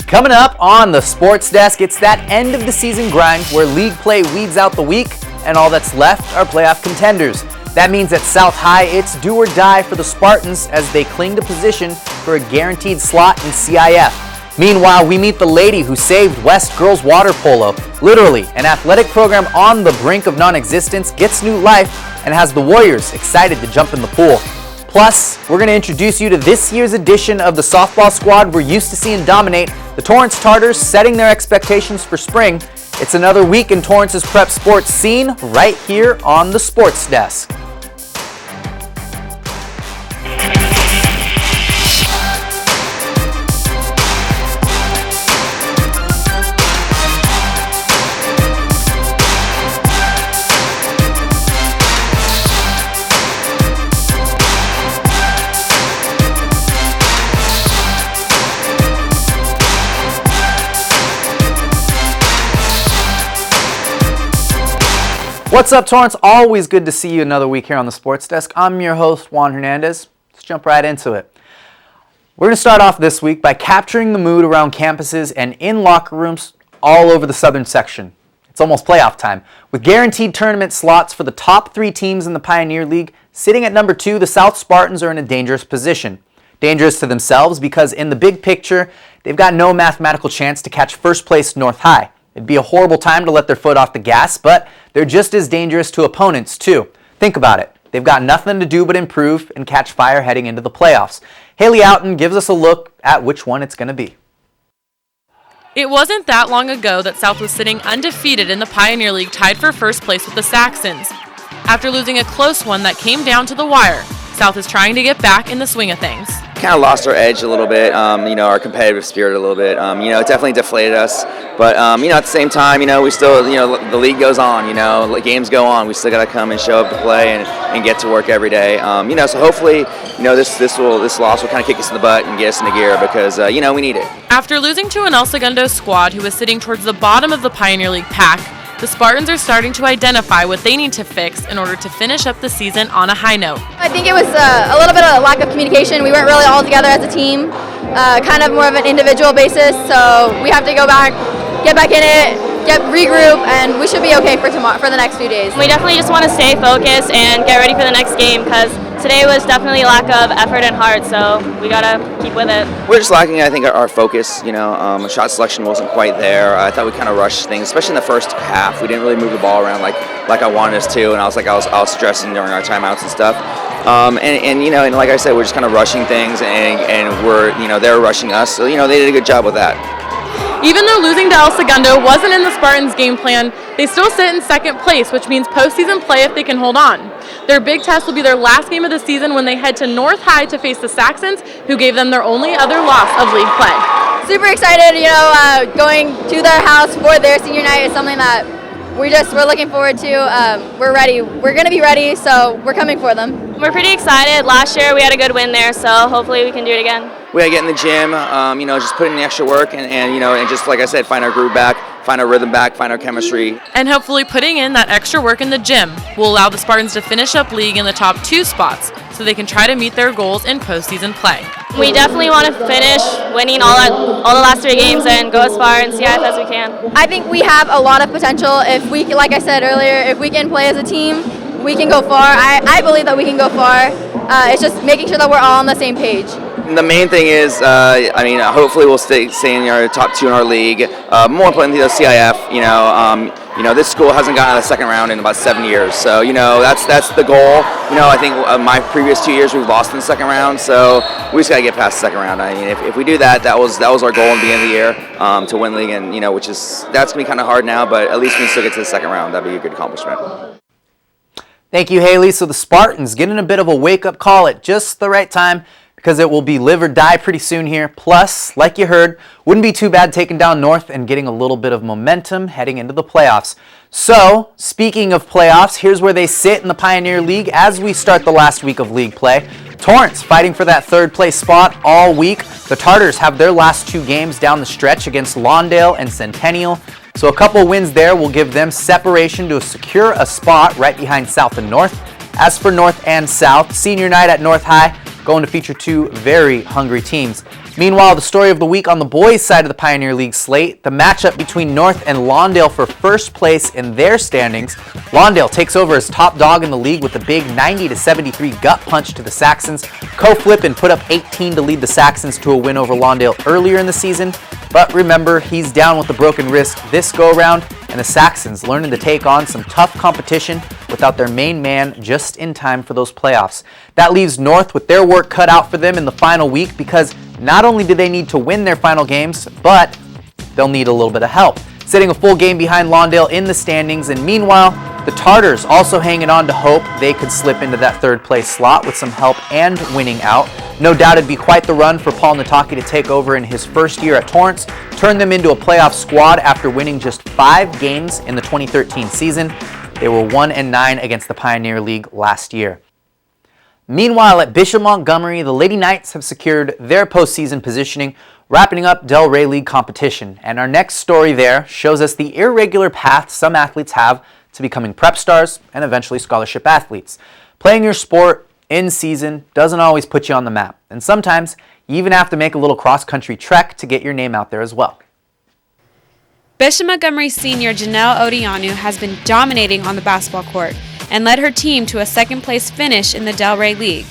Coming up on the Sports Desk, it's that end of the season grind where league play weeds out the weak and all that's left are playoff contenders. That means at South High, it's do or die for the Spartans as they cling to position for a guaranteed slot in CIF. Meanwhile, we meet the lady who saved West Girls Water Polo. Literally, an athletic program on the brink of non-existence gets new life and has the Warriors excited to jump in the pool. Plus, we're going to introduce you to this year's edition of the softball squad we're used to seeing dominate, the Torrance Tartars setting their expectations for spring. It's another week in Torrance's prep sports scene right here on the Sports Desk. What's up, Torrance? Always good to see you another week here on the Sports Desk. I'm your host, Wan Hernandez. Let's jump right into it. We're going to start off this week by capturing the mood around campuses and in locker rooms all over the southern section. It's almost playoff time. With guaranteed tournament slots for the top 3 teams in the Pioneer League, sitting at number 2, the South Spartans are in a dangerous position. Dangerous to themselves because in the big picture, they've got no mathematical chance to catch first place North High. It'd be a horrible time to let their foot off the gas, but they're just as dangerous to opponents, too. Think about it. They've got nothing to do but improve and catch fire heading into the playoffs. Haley Outen gives us a look at which one it's going to be. It wasn't that long ago that South was sitting undefeated in the Pioneer League, tied for first place with the Saxons. After losing a close one that came down to the wire, South is trying to get back in the swing of things. Kind of lost our edge a little bit, our competitive spirit a little bit. It definitely deflated us. But, at the same time, we still, the league goes on, games go on. We still got to come and show up to play and get to work every day. So hopefully, this loss will kind of kick us in the butt and get us into gear because, we need it. After losing to an El Segundo squad who was sitting towards the bottom of the Pioneer League pack, the Spartans are starting to identify what they need to fix in order to finish up the season on a high note. I think it was a little bit of a lack of communication. We weren't really all together as a team, kind of more of an individual basis. So we have to go back, get back in it, regroup, and we should be okay for the next few days. We definitely just want to stay focused and get ready for the next game because today was definitely a lack of effort and heart, so we got to keep with it. We're just lacking, I think, our focus. Shot selection wasn't quite there. I thought we kind of rushed things, especially in the first half. We didn't really move the ball around like I wanted us to, and I was stressing during our timeouts and stuff. And like I said, we're just kind of rushing things, and they're rushing us. So they did a good job with that. Even though losing to El Segundo wasn't in the Spartans' game plan, they still sit in second place, which means postseason play if they can hold on. Their big test will be their last game of the season when they head to North High to face the Saxons, who gave them their only other loss of league play. Super excited, going to their house for their senior night is something that we're looking forward to. We're ready. We're going to be ready, so we're coming for them. We're pretty excited. Last year we had a good win there, so hopefully we can do it again. We got to get in the gym, just put in the extra work and just like I said, find our groove back, find our rhythm back, find our chemistry. And hopefully putting in that extra work in the gym will allow the Spartans to finish up league in the top 2 spots so they can try to meet their goals in postseason play. We definitely want to finish winning all the last 3 games and go as far in CIF as we can. I think we have a lot of potential. If we, like I said earlier, if we can play as a team, we can go far. I believe that we can go far. It's just making sure that we're all on the same page. The main thing is, hopefully we'll stay in our top 2 in our league. More importantly, the CIF. This school hasn't gotten out of the second round in about 7 years. So, that's the goal. I think my previous 2 years we've lost in the second round. So we just got to get past the second round. I mean, if we do that, that was our goal in the beginning of the year to win league, and that's gonna be kind of hard now. But at least we can still get to the second round. That'd be a good accomplishment. Thank you, Haley. So the Spartans getting a bit of a wake-up call at just the right time, because it will be live or die pretty soon here. Plus, like you heard, wouldn't be too bad taking down North and getting a little bit of momentum heading into the playoffs. So, speaking of playoffs, here's where they sit in the Pioneer League as we start the last week of league play. Torrance fighting for that 3rd place spot all week. The Tartars have their last 2 games down the stretch against Lawndale and Centennial. So a couple wins there will give them separation to secure a spot right behind South and North. As for North and South, senior night at North High going to feature 2 very hungry teams. Meanwhile, the story of the week on the boys' side of the Pioneer League slate, the matchup between North and Lawndale for first place in their standings. Lawndale takes over as top dog in the league with a big 90-73 gut punch to the Saxons. Co-Flippin put up 18 to lead the Saxons to a win over Lawndale earlier in the season. But remember, he's down with a broken wrist this go-around, and the Saxons learning to take on some tough competition without their main man just in time for those playoffs. That leaves North with their work cut out for them in the final week, because not only do they need to win their final games, but they'll need a little bit of help. Sitting a full game behind Lawndale in the standings, and meanwhile, the Tartars also hanging on to hope they could slip into that third place slot with some help and winning out. No doubt it'd be quite the run for Paul Nataki to take over in his first year at Torrance, turn them into a playoff squad after winning just 5 games in the 2013 season. They were 1-9 against the Pioneer League last year. Meanwhile, at Bishop Montgomery, the Lady Knights have secured their postseason positioning, wrapping up Del Rey League competition. And our next story there shows us the irregular path some athletes have to becoming prep stars and eventually scholarship athletes. Playing your sport in season doesn't always put you on the map, and sometimes you even have to make a little cross-country trek to get your name out there as well. Bishop Montgomery senior Janelle Odianu has been dominating on the basketball court and led her team to a second-place finish in the Del Rey League.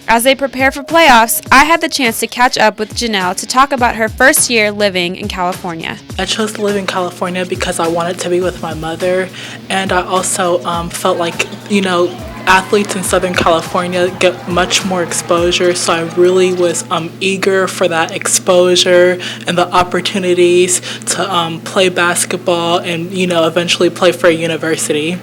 As they prepare for playoffs, I had the chance to catch up with Janelle to talk about her first year living in California. I chose to live in California because I wanted to be with my mother, and I also felt like, athletes in Southern California get much more exposure, so I really was eager for that exposure and the opportunities to play basketball and, eventually play for a university.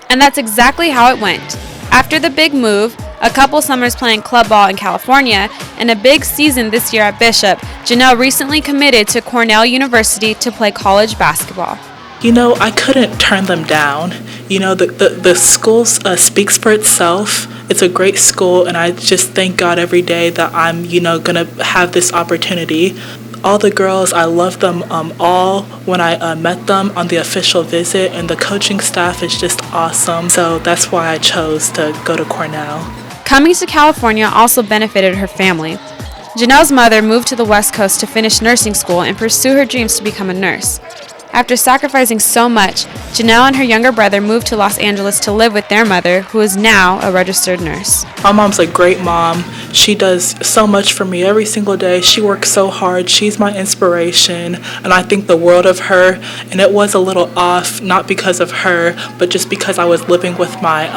And that's exactly how it went. After the big move, a couple summers playing club ball in California, and a big season this year at Bishop, Janelle recently committed to Cornell University to play college basketball. I couldn't turn them down. The school speaks for itself. It's a great school, and I just thank God every day that I'm, going to have this opportunity. All the girls, I love them all when I met them on the official visit, and the coaching staff is just awesome. So that's why I chose to go to Cornell. Coming to California also benefited her family. Janelle's mother moved to the West Coast to finish nursing school and pursue her dreams to become a nurse. After sacrificing so much, Janelle and her younger brother moved to Los Angeles to live with their mother, who is now a registered nurse. My mom's a great mom. She does so much for me every single day. She works so hard. She's my inspiration, and I think the world of her. And it was a little off, not because of her, but just because I was living with my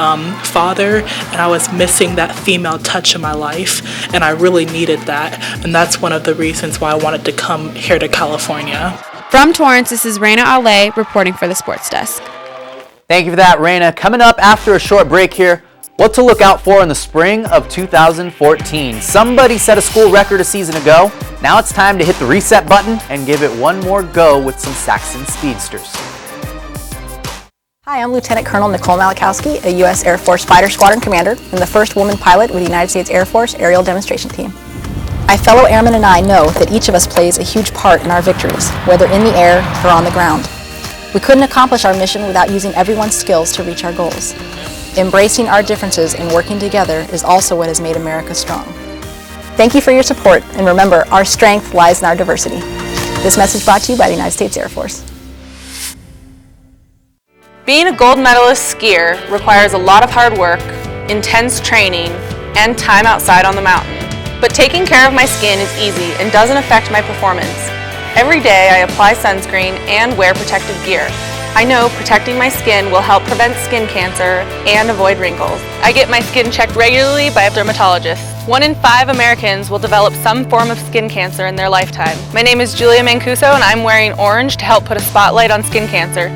father, and I was missing that female touch in my life, and I really needed that. And that's one of the reasons why I wanted to come here to California. From Torrance, this is Raina Ale reporting for the Sports Desk. Thank you for that, Raina. Coming up after a short break here, what to look out for in the spring of 2014. Somebody set a school record a season ago. Now it's time to hit the reset button and give it one more go with some Saxon Speedsters. Hi, I'm Lieutenant Colonel Nicole Malachowski, a U.S. Air Force Fighter Squadron Commander and the first woman pilot with the United States Air Force Aerial Demonstration Team. My fellow airmen and I know that each of us plays a huge part in our victories, whether in the air or on the ground. We couldn't accomplish our mission without using everyone's skills to reach our goals. Embracing our differences and working together is also what has made America strong. Thank you for your support, and remember, our strength lies in our diversity. This message brought to you by the United States Air Force. Being a gold medalist skier requires a lot of hard work, intense training, and time outside on the mountain. But taking care of my skin is easy and doesn't affect my performance. Every day I apply sunscreen and wear protective gear. I know protecting my skin will help prevent skin cancer and avoid wrinkles. I get my skin checked regularly by a dermatologist. 1 in 5 Americans will develop some form of skin cancer in their lifetime. My name is Julia Mancuso, and I'm wearing orange to help put a spotlight on skin cancer.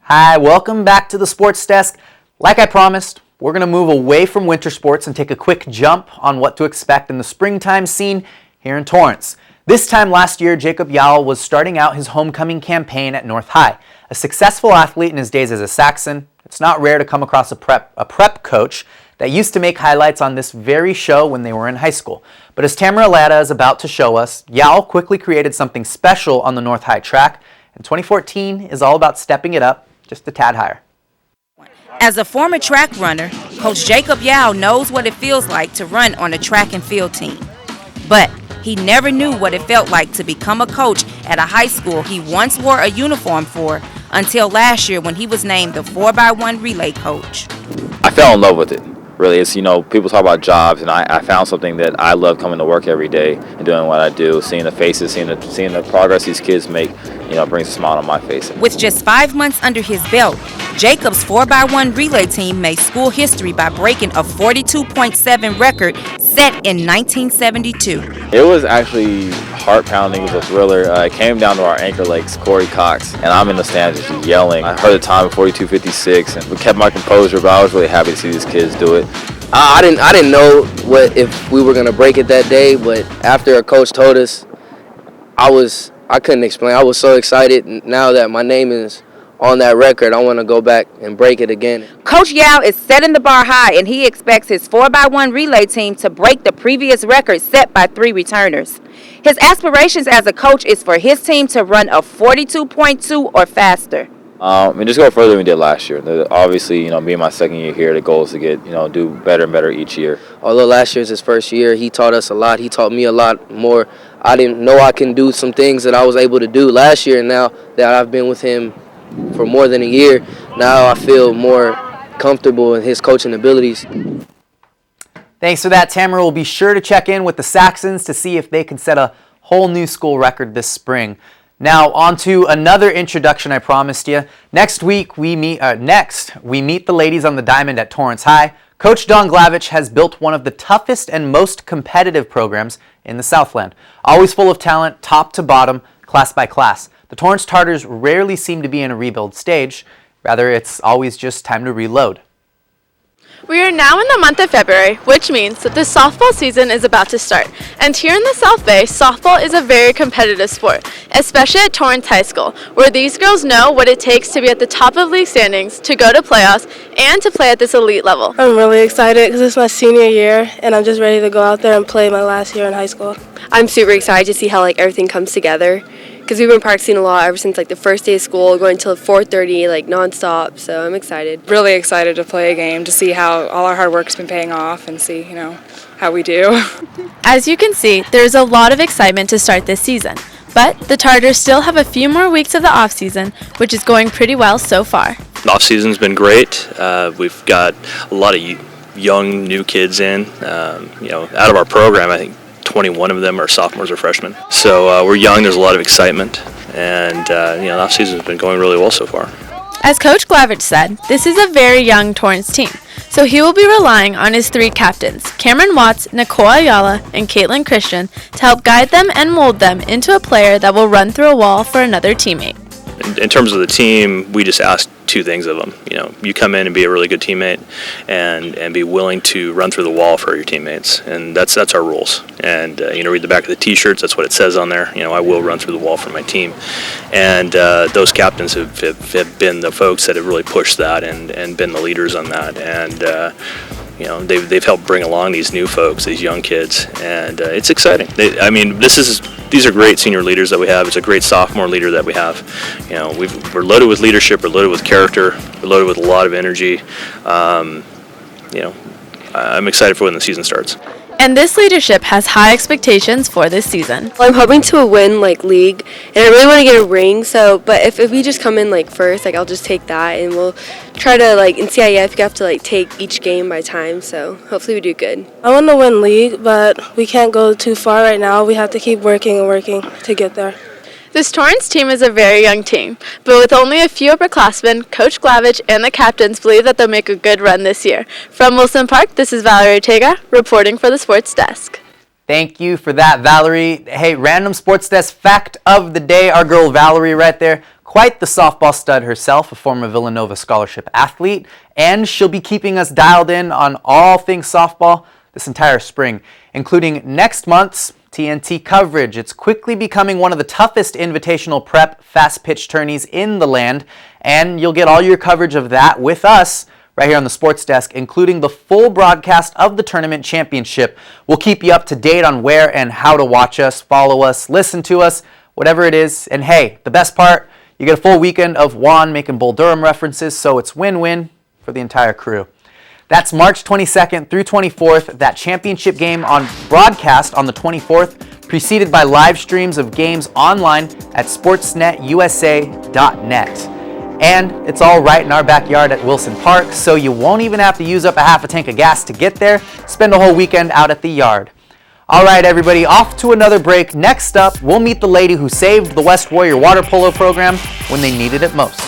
Hi, welcome back to the Sports Desk. Like I promised, We're going to move away from winter sports and take a quick jump on what to expect in the springtime scene here in Torrance. This time last year, Jacob Yowell was starting out his homecoming campaign at North High. A successful athlete in his days as a Saxon, it's not rare to come across a prep coach that used to make highlights on this very show when they were in high school. But as Tamara Latta is about to show us, Yowell quickly created something special on the North High track, and 2014 is all about stepping it up just a tad higher. As a former track runner, Coach Jacob Yowell knows what it feels like to run on a track and field team. But he never knew what it felt like to become a coach at a high school he once wore a uniform for until last year when he was named the 4x1 relay coach. I fell in love with it. Really, it's, people talk about jobs, and I found something that I love coming to work every day and doing what I do, seeing the faces, seeing the progress these kids make, brings a smile on my face. With just 5 months under his belt, Jacob's 4x1 relay team made school history by breaking a 42.7 record set in 1972. It was actually heart-pounding. It was a thriller. It came down to our anchor legs, Corey Cox, and I'm in the stands just yelling. I heard the time of 42.56, and we kept my composure, but I was really happy to see these kids do it. I didn't know if we were gonna break it that day, but after a coach told us, I couldn't explain. I was so excited. Now that my name is on that record, I want to go back and break it again. Coach Yowell is setting the bar high, and he expects his 4x1 relay team to break the previous record set by 3 returners. His aspirations as a coach is for his team to run a 42.2 or faster. And just go further than we did last year. Obviously, being my second year here, the goal is to get, do better and better each year. Although last year is his first year, he taught us a lot. He taught me a lot more. I didn't know I can do some things that I was able to do last year, and now that I've been with him for more than a year, now I feel more comfortable in his coaching abilities. Thanks for that, Tamara. We'll be sure to check in with the Saxons to see if they can set a whole new school record this spring. Now, on to another introduction I promised you. Next we meet the ladies on the diamond at Torrance High. Coach Don Glavich has built one of the toughest and most competitive programs in the Southland. Always full of talent, top to bottom, class by class. The Torrance Tartars rarely seem to be in a rebuild stage. Rather, it's always just time to reload. We are now in the month of February, which means that the softball season is about to start. And here in the South Bay, softball is a very competitive sport, especially at Torrance High School, where these girls know what it takes to be at the top of league standings, to go to playoffs, and to play at this elite level. I'm really excited because it's my senior year, and I'm just ready to go out there and play my last year in high school. I'm super excited to see how everything comes together, because we've been practicing a lot ever since the first day of school, going till 4:30 nonstop. So I'm excited. Really excited to play a game, to see how all our hard work's been paying off, and see how we do. As you can see, there's a lot of excitement to start this season, but the Tartars still have a few more weeks of the off season, which is going pretty well so far. The off season's been great. We've got a lot of young new kids in. Out of our program, I think 21 of them are sophomores or freshmen. So we're young, there's a lot of excitement, and the off-season's been going really well so far. As Coach Glavich said, this is a very young Torrance team, so he will be relying on his 3 captains, Cameron Watts, Nicole Ayala, and Caitlin Christian, to help guide them and mold them into a player that will run through a wall for another teammate. In terms of the team, we just ask 2 things of them. You come in and be a really good teammate, and be willing to run through the wall for your teammates, and that's our rules. And read the back of the T-shirts. That's what it says on there. I will run through the wall for my team, and those captains have been the folks that have really pushed that and been the leaders on that. And they've helped bring along these new folks, these young kids, and it's exciting. These are great senior leaders that we have. It's a great sophomore leader that we have. We're loaded with leadership. We're loaded with character. We're loaded with a lot of energy. I'm excited for when the season starts. And this leadership has high expectations for this season. Well, I'm hoping to win league, and I really want to get a ring. But if we just come in first, I'll just take that, and we'll try to in CIF you have to take each game by time. So hopefully we do good. I want to win league, but we can't go too far right now. We have to keep working and working to get there. This Torrance team is a very young team, but with only a few upperclassmen, Coach Glavich and the captains believe that they'll make a good run this year. From Wilson Park, this is Valerie Ortega reporting for the Sports Desk. Thank you for that, Valerie. Hey, random Sports Desk fact of the day. Our girl Valerie right there quite the softball stud herself, a former Villanova scholarship athlete, and she'll be keeping us dialed in on all things softball this entire spring, including next month's TNT coverage. It's quickly becoming one of the toughest invitational prep fast pitch tourneys in the land, and you'll get all your coverage of that with us right here on the Sports Desk, including the full broadcast of the tournament championship. We'll keep you up to date on where and how to watch us, follow us, listen to us, whatever it is. And hey, the best part, you get a full weekend of Juan making Bull Durham references, so it's win-win for the entire crew. That's March 22nd through 24th, that championship game on broadcast on the 24th, preceded by live streams of games online at sportsnetusa.net. And it's all right in our backyard at Wilson Park, so you won't even have to use up a half a tank of gas to get there. Spend a whole weekend out at the yard. All right, everybody, off to another break. Next up, we'll meet the lady who saved the West Warrior water polo program when they needed it most.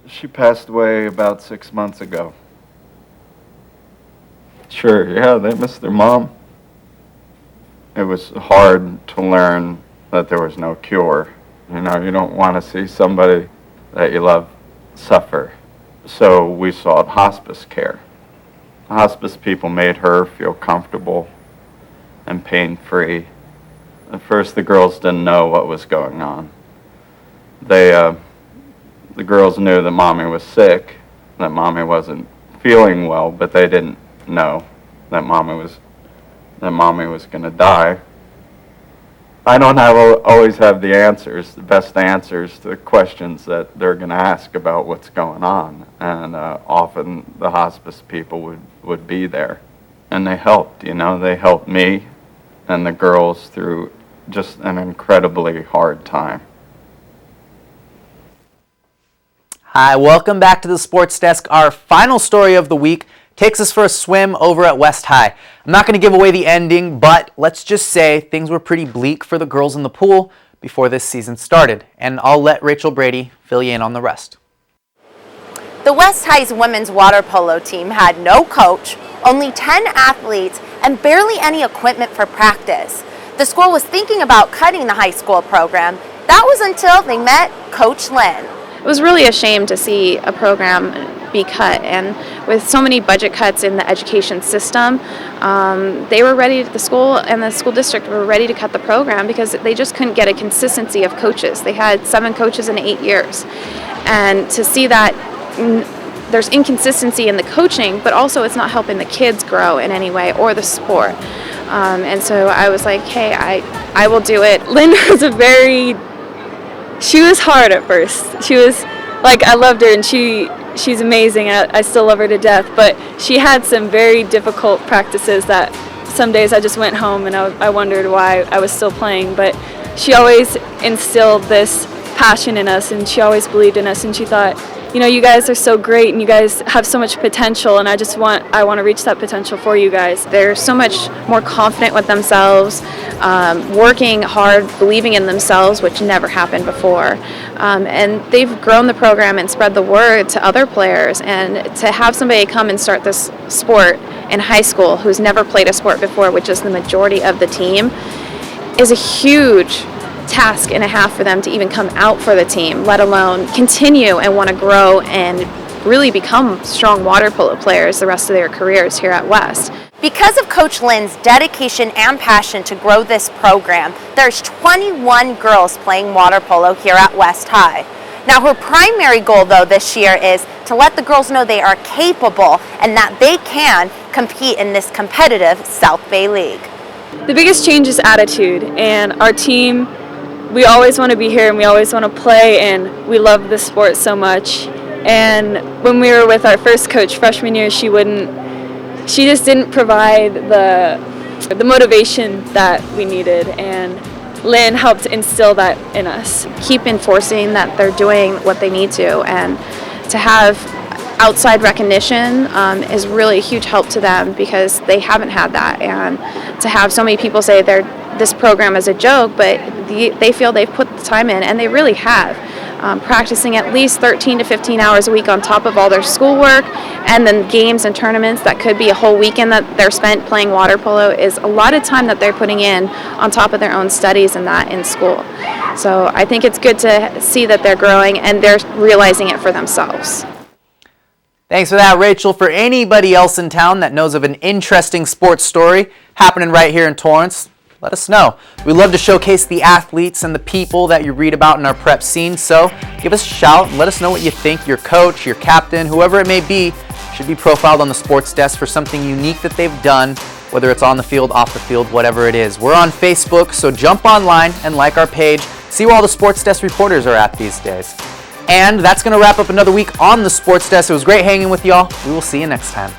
She passed away about 6 months ago. Sure, yeah, they missed their mom. It was hard to learn that there was no cure. You know, you don't want to see somebody that you love suffer. So we sought hospice care. Hospice people made her feel comfortable and pain-free. At first, the girls didn't know what was going on. The girls knew that Mommy was sick, that Mommy wasn't feeling well, but they didn't know that Mommy was going to die. I don't always have the answers, the best answers to the questions that they're going to ask about what's going on, and often the hospice people would be there, and they helped. You know, they helped me and the girls through just an incredibly hard time. Hi, welcome back to the Sports Desk. Our final story of the week takes us for a swim over at West High. I'm not going to give away the ending, but let's just say things were pretty bleak for the girls in the pool before this season started, and I'll let Rachel Brady fill you in on the rest. The West High's women's water polo team had no coach, only 10 athletes, and barely any equipment for practice. The school was thinking about cutting the high school program. That was until they met Coach Lynn. It was really a shame to see a program be cut, and with so many budget cuts in the education system, they were ready, the school and the school district were ready to cut the program because they just couldn't get a consistency of coaches. They had 7 coaches in 8 years, and to see that there's inconsistency in the coaching, but also it's not helping the kids grow in any way or the sport. And so I was like, hey, I will do it. Lynn was she was hard at first. She was, like, I loved her, and she's amazing. I still love her to death, but she had some very difficult practices that some days I just went home and I wondered why I was still playing. But she always instilled this passion in us, and she always believed in us, and she thought, you know, you guys are so great and you guys have so much potential, and I want to reach that potential for you guys. They're so much more confident with themselves, working hard, believing in themselves, which never happened before. And they've grown the program and spread the word to other players, and to have somebody come and start this sport in high school who's never played a sport before, which is the majority of the team, is a huge task and a half for them to even come out for the team, let alone continue and want to grow and really become strong water polo players the rest of their careers here at West. Because of Coach Lynn's dedication and passion to grow this program, there's 21 girls playing water polo here at West High. Now, her primary goal, though, this year is to let the girls know they are capable and that they can compete in this competitive South Bay League. The biggest change is attitude, and our team, we always want to be here and we always want to play, and we love the sport so much. And when we were with our first coach freshman year, she just didn't provide the motivation that we needed, and Lynn helped instill that in us. Keep enforcing that they're doing what they need to, and to have outside recognition is really a huge help to them because they haven't had that, and to have so many people say this program is a joke, but they feel they've put the time in, and they really have. Practicing at least 13 to 15 hours a week on top of all their schoolwork, and then games and tournaments that could be a whole weekend that they're spent playing water polo is a lot of time that they're putting in on top of their own studies and that in school. So I think it's good to see that they're growing and they're realizing it for themselves. Thanks for that, Rachel. For anybody else in town that knows of an interesting sports story happening right here in Torrance, let us know. We love to showcase the athletes and the people that you read about in our prep scene, so give us a shout and let us know what you think your coach, your captain, whoever it may be, should be profiled on the Sports Desk for something unique that they've done, whether it's on the field, off the field, whatever it is. We're on Facebook, so jump online and like our page. See where all the Sports Desk reporters are at these days. And that's going to wrap up another week on the Sports Desk. It was great hanging with y'all. We will see you next time.